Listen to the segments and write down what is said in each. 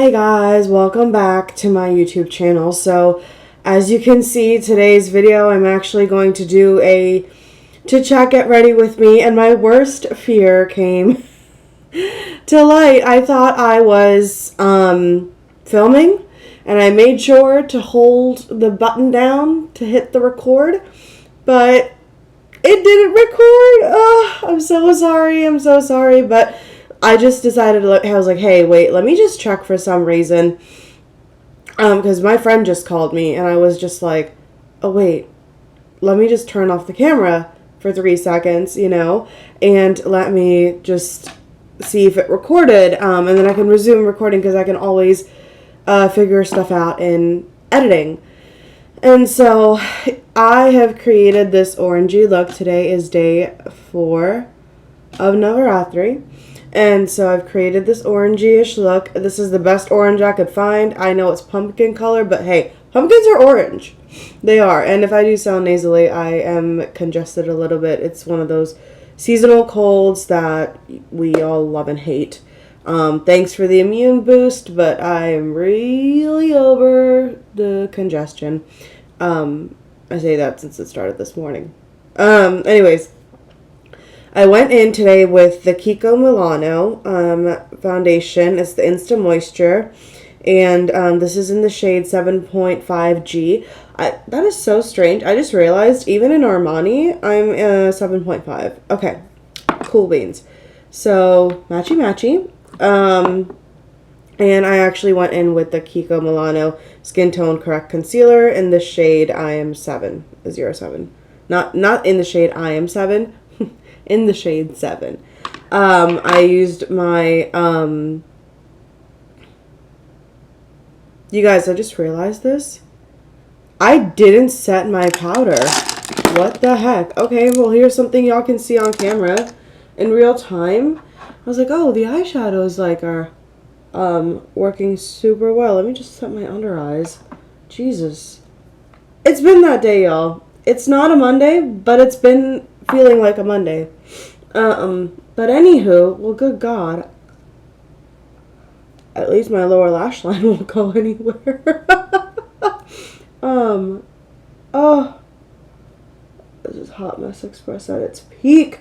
Hi guys, welcome back to my YouTube channel. So as you can see, today's video I'm actually going to do a chit chat get ready with me, and my worst fear came to light. I thought I was filming, and I made sure to hold the button down to hit the record, but it didn't record. I'm so sorry, but I just decided, I was like, hey, wait, let me just check for some reason. Because my friend just called me, and I was just like, oh, wait, let me just turn off the camera for 3 seconds, and let me just see if it recorded. And then I can resume recording because I can always figure stuff out in editing. And so I have created this orangey look. Today is day 4 of Navratri. And so I've created this orangey-ish look. This is the best orange I could find. I know it's pumpkin color, but hey, pumpkins are orange. They are. And if I do sound nasally, I am congested a little bit. It's one of those seasonal colds that we all love and hate. Thanks for the immune boost, but I am really over the congestion. I say that since it started this morning. Anyways, I went in today with the Kiko Milano foundation. It's the Insta Moisture, and this is in the shade 7.5G. That is so strange. I just realized even in Armani, I'm 7.5. Okay, cool beans. So matchy. And I actually went in with the Kiko Milano Skin Tone Correct Concealer in the shade I Am 7, 07. Not in the shade I Am 7. In the shade 7. I used my, you guys, I just realized this. I didn't set my powder. What the heck? Okay, well, here's something y'all can see on camera in real time. I was like, oh, the eyeshadows, are working super well. Let me just set my under eyes. Jesus. It's been that day, y'all. It's not a Monday, but it's been feeling like a Monday. But anywho, well, good God. At least my lower lash line won't go anywhere. Oh. This is Hot Mess Express at its peak.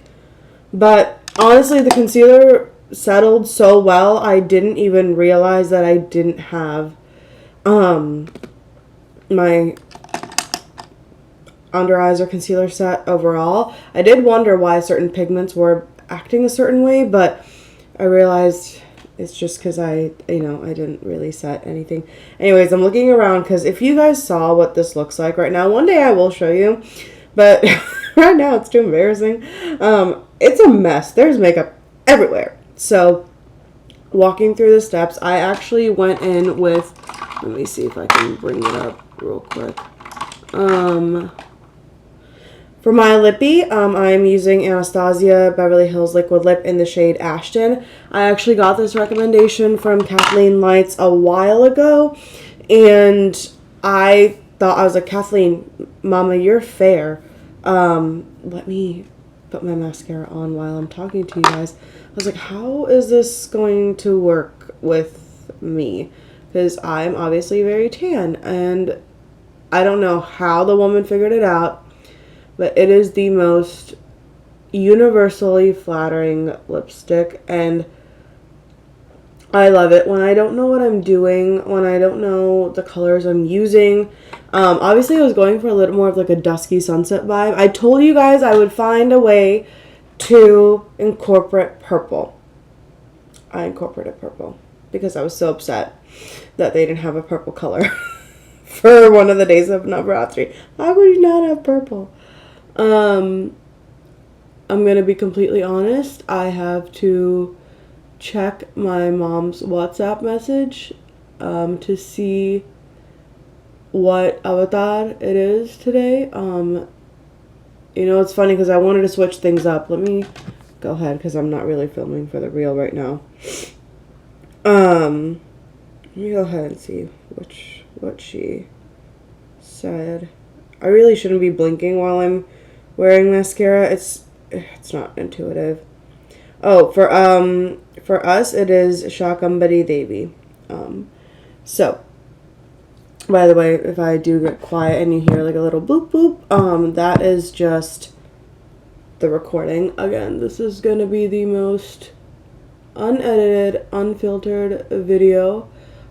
But honestly, the concealer settled so well, I didn't even realize that I didn't have, my under eyes or concealer set overall. I did wonder why certain pigments were acting a certain way, but I realized it's just because I didn't really set anything. Anyways, I'm looking around because if you guys saw what this looks like right now, one day I will show you, but right now it's too embarrassing. It's a mess. There's makeup everywhere. So walking through the steps, I actually went in with, let me see if I can bring it up real quick. For my lippy, I'm using Anastasia Beverly Hills Liquid Lip in the shade Ashton. I actually got this recommendation from Kathleen Lights a while ago, and I was like, Kathleen, Mama, you're fair. Let me put my mascara on while I'm talking to you guys. I was like, how is this going to work with me? Because I'm obviously very tan, and I don't know how the woman figured it out, but it is the most universally flattering lipstick, and I love it. When I don't know what I'm doing, when I don't know the colors I'm using, obviously I was going for a little more of like a dusky sunset vibe. I told you guys I would find a way to incorporate purple. I incorporated purple because I was so upset that they didn't have a purple color for one of the days of Navratri. How would you not have purple? I'm gonna be completely honest. I have to check my mom's WhatsApp message to see what avatar it is today. It's funny because I wanted to switch things up. Let me go ahead because I'm not really filming for the reel right now. Let me go ahead and see what she said. I really shouldn't be blinking while I'm wearing mascara. It's not intuitive. Oh, for us it is Shakambari Devi. So, by the way, if I do get quiet and you hear like a little boop boop, that is just the recording. Again, this is gonna be the most unedited, unfiltered video.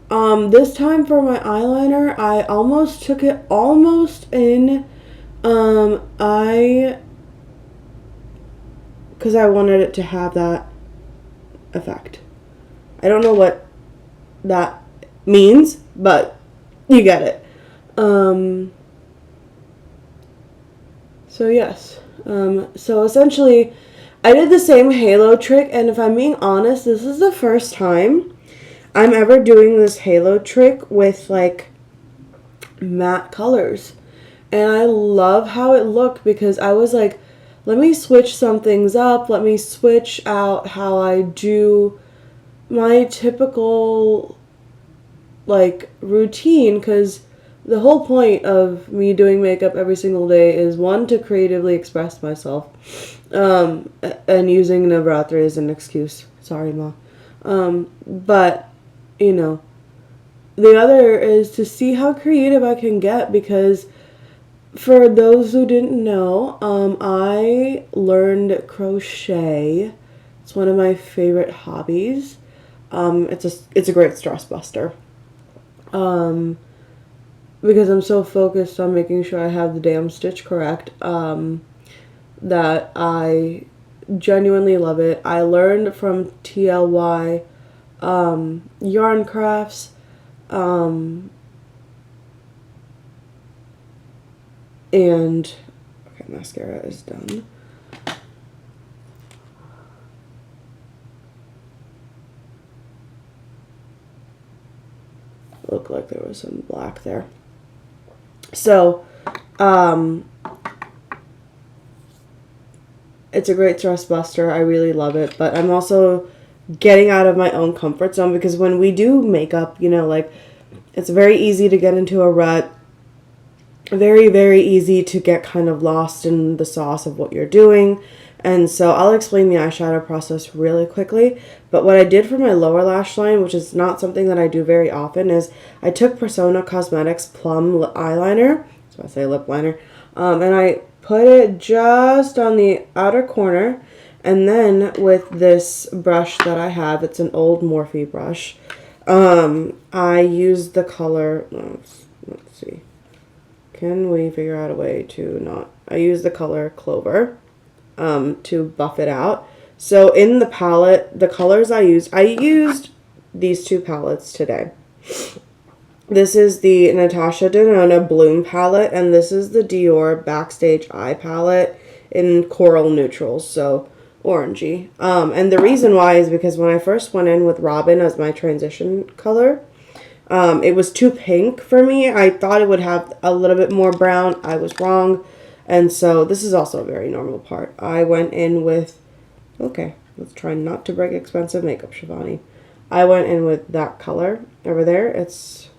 This time for my eyeliner, I almost took it almost in, because I wanted it to have that effect. I don't know what that means, but you get it. So yes. So essentially, I did the same halo trick, and if I'm being honest, this is the first time I'm ever doing this halo trick with like matte colors. And I love how it looked because I was like, let me switch some things up. Let me switch out how I do my typical like routine, because the whole point of me doing makeup every single day is one, to creatively express myself, and using Navratri as an excuse. Sorry, Ma. But, you know, the other is to see how creative I can get, because for those who didn't know, I learned crochet. It's one of my favorite hobbies. It's a great stress buster. Because I'm so focused on making sure I have the damn stitch correct, that I genuinely love it. I learned from TLY Yarn Crafts, and okay, mascara is done. Looked like there was some black there. So, it's a great stress buster. I really love it, but I'm also getting out of my own comfort zone, because when we do makeup, you know, like, it's very easy to get into a rut. Very, very easy to get kind of lost in the sauce of what you're doing. And so I'll explain the eyeshadow process really quickly. But what I did for my lower lash line, which is not something that I do very often, is I took Persona Cosmetics Plum Eyeliner, so I say lip liner, and I put it just on the outer corner. And then with this brush that I have, it's an old Morphe brush, I used the color, let's see, can we figure out a way to not, I used the color Clover, to buff it out. So in the palette, the colors I used these two palettes today. This is the Natasha Denona Bloom palette, and this is the Dior Backstage Eye palette in coral neutrals, so orangey. And the reason why is because when I first went in with Robin as my transition color, it was too pink for me. I thought it would have a little bit more brown. I was wrong. And so this is also a very normal part. I went in with, okay, let's try not to break expensive makeup, Shivani. I went in with that color over there. It's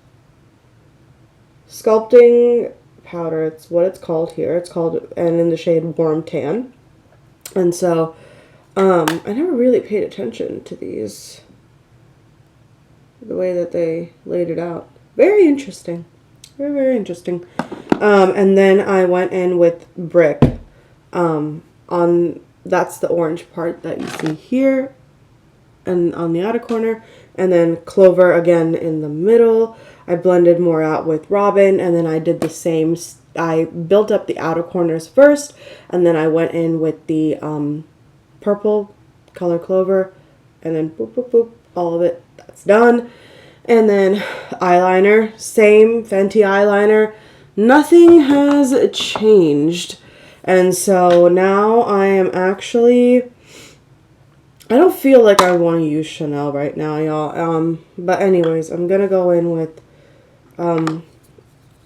sculpting powder. It's what it's called here. It's called, and in the shade Warm Tan. And so I never really paid attention to these, the way that they laid it out. Very interesting. Very, very interesting. And then I went in with Brick, that's the orange part that you see here, and on the outer corner, and then Clover again in the middle. I blended more out with Robin, and then I did the same. I built up the outer corners first, and then I went in with the purple color Clover, and then boop, boop, boop, all of it. That's done. And then eyeliner, same Fenty eyeliner. Nothing has changed. And so now I am actually, I don't feel like I want to use Chanel right now, y'all. But anyways, I'm going to go in with the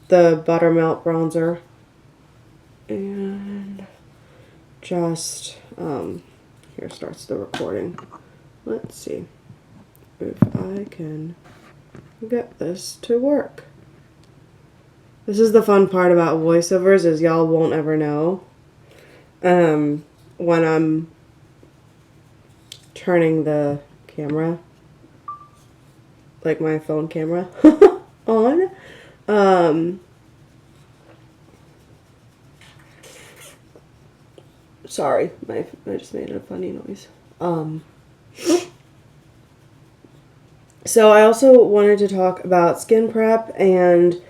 Buttermelt bronzer. And just, here starts the recording. Let's see if I can get this to work. This is the fun part about voiceovers, is y'all won't ever know when I'm turning the camera. like my phone camera on. Sorry, I just made a funny noise. So I also wanted to talk about skin prep and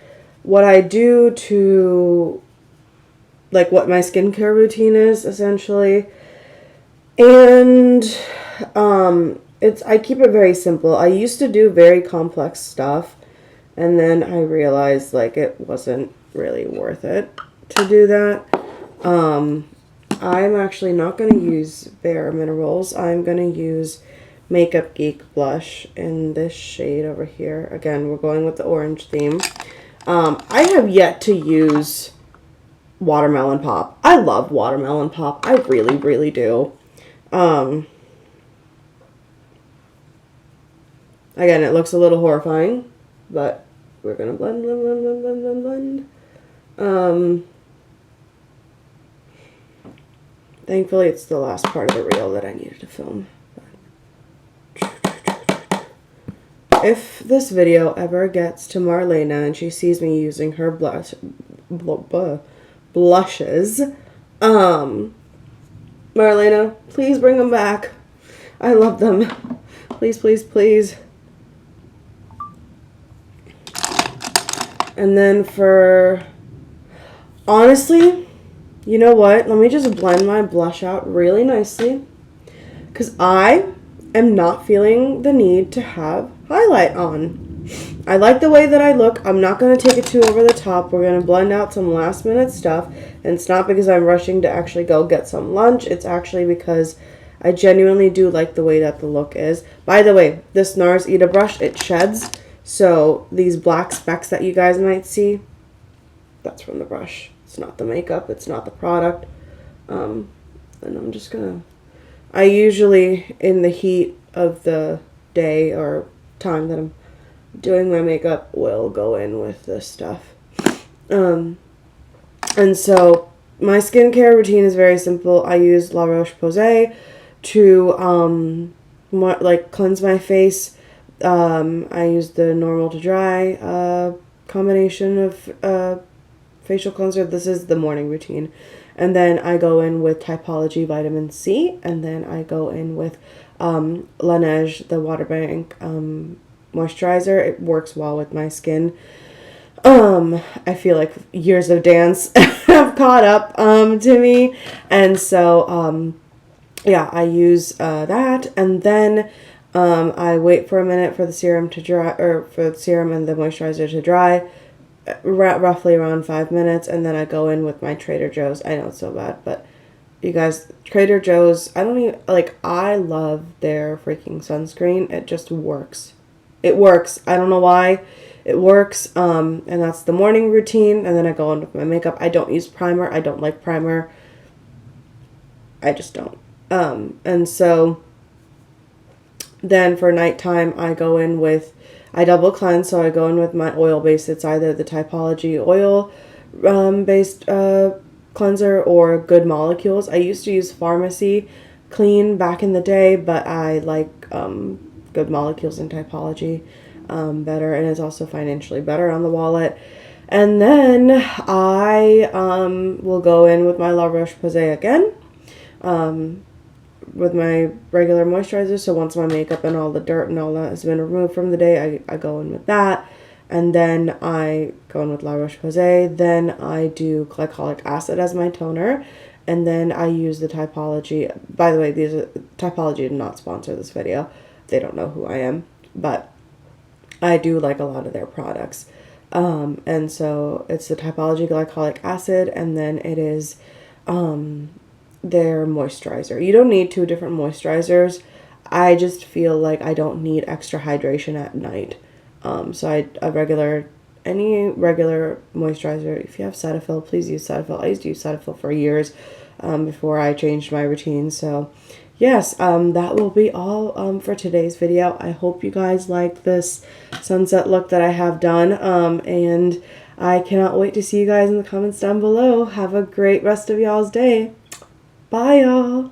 what I do to, like, what my skincare routine is, essentially. And I keep it very simple. I used to do very complex stuff, and then I realized, like, it wasn't really worth it to do that. I'm actually not going to use Bare Minerals. I'm going to use Makeup Geek blush in this shade over here. Again, we're going with the orange theme. I have yet to use Watermelon Pop. I love Watermelon Pop. I really, really do. Again, it looks a little horrifying, but we're going to blend. Thankfully, it's the last part of the reel that I needed to film. If this video ever gets to Marlena and she sees me using her blushes, Marlena, please bring them back. I love them. Please, please, please. And then honestly, you know what? Let me just blend my blush out really nicely, because I am not feeling the need to have highlight on. I like the way that I look. I'm not going to take it too over the top. We're going to blend out some last minute stuff. And it's not because I'm rushing to actually go get some lunch. It's actually because I genuinely do like the way that the look is. By the way, this NARS Ita brush, it sheds. So these black specks that you guys might see, that's from the brush. It's not the makeup. It's not the product. And I'm just going to... I usually, in the heat of the day or time that I'm doing my makeup, will go in with this stuff. And so my skincare routine is very simple. I use La Roche-Posay to cleanse my face. I use the normal to dry combination of facial cleanser. This is the morning routine. And then I go in with Typology Vitamin C, and then I go in with Laneige, the Water Bank moisturizer. It works well with my skin. I feel like years of dance have caught up to me, and so yeah, I use that, and then I wait for a minute for the serum to dry, or for the serum and the moisturizer to dry. Roughly around 5 minutes, and then I go in with my Trader Joe's. I know it's so bad, but you guys, Trader Joe's, I love their freaking sunscreen. It just works. It works. I don't know why. It works. And that's the morning routine, and then I go in with my makeup. I don't use primer. I don't like primer. I just don't. And so then for nighttime, I go in with, I double cleanse, so I go in with my oil base. It's either the Typology oil based cleanser or Good Molecules. I used to use Pharmacy Clean back in the day, but I like Good Molecules and Typology better, and it's also financially better on the wallet. And then I will go in with my La Roche-Posay again, with my regular moisturizer. So once my makeup and all the dirt and all that has been removed from the day, I go in with that. And then I go in with La Roche-Posay. Then I do glycolic acid as my toner. And then I use the Typology. By the way, Typology did not sponsor this video. They don't know who I am. But I do like a lot of their products. And so it's the Typology glycolic acid. And then it is their moisturizer. You don't need 2 different moisturizers. I just feel like I don't need extra hydration at night. So any regular moisturizer, if you have Cetaphil, please use Cetaphil. I used to use Cetaphil for years before I changed my routine. So yes, that will be all for today's video. I hope you guys like this sunset look that I have done. And I cannot wait to see you guys in the comments down below. Have a great rest of y'all's day. Bye, y'all.